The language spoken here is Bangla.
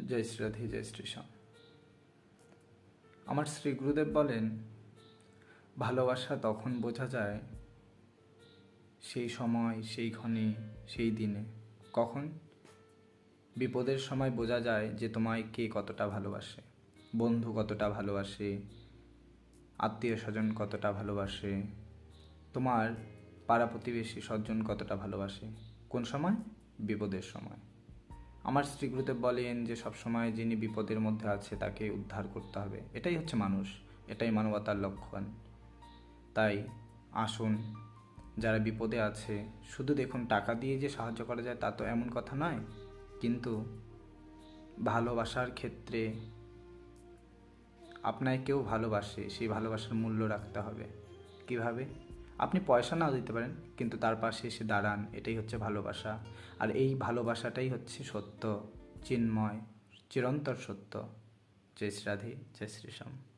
জয় শ্রী রাধে, জয় শ্রীশ্যাম। আমার শ্রী গুরুদেব বলেন, ভালোবাসা তখন বোঝা যায় সেই সময়, সেই ক্ষণে, সেই দিনে। কখন? বিপদের সময় বোঝা যায় যে তোমায় কে কতটা ভালোবাসে, বন্ধু কতটা ভালোবাসে, আত্মীয় স্বজন কতটা ভালোবাসে, তোমার পাড়া প্রতিবেশী স্বজন কতটা ভালোবাসে। কোন সময়? বিপদের সময়। আমার শ্রী গুরুদেব বলেন যে সবসময় যিনি বিপদের মধ্যে আছে তাকে উদ্ধার করতে হবে। এটাই হচ্ছে মানুষ, এটাই মানবতার লক্ষণ। তাই আসুন, যারা বিপদে আছে, শুধু দেখুন টাকা দিয়ে যে সাহায্য করা যায় তা তো এমন কথা নয়, কিন্তু ভালোবাসার ক্ষেত্রে আপনাকে কেউ ভালোবাসে, সেই ভালোবাসার মূল্য রাখতে হবে। কিভাবে? আপনি পয়সা নাও দিতে পারেন, কিন্তু তার পাশে এসে দাঁড়ান, এটাই হচ্ছে ভালোবাসা। আর এই ভালোবাসাটাই হচ্ছে সত্য, চিন্ময়, চিরন্তর সত্য। জয় শ্রী রাধে, জয় শ্রীশ্যাম।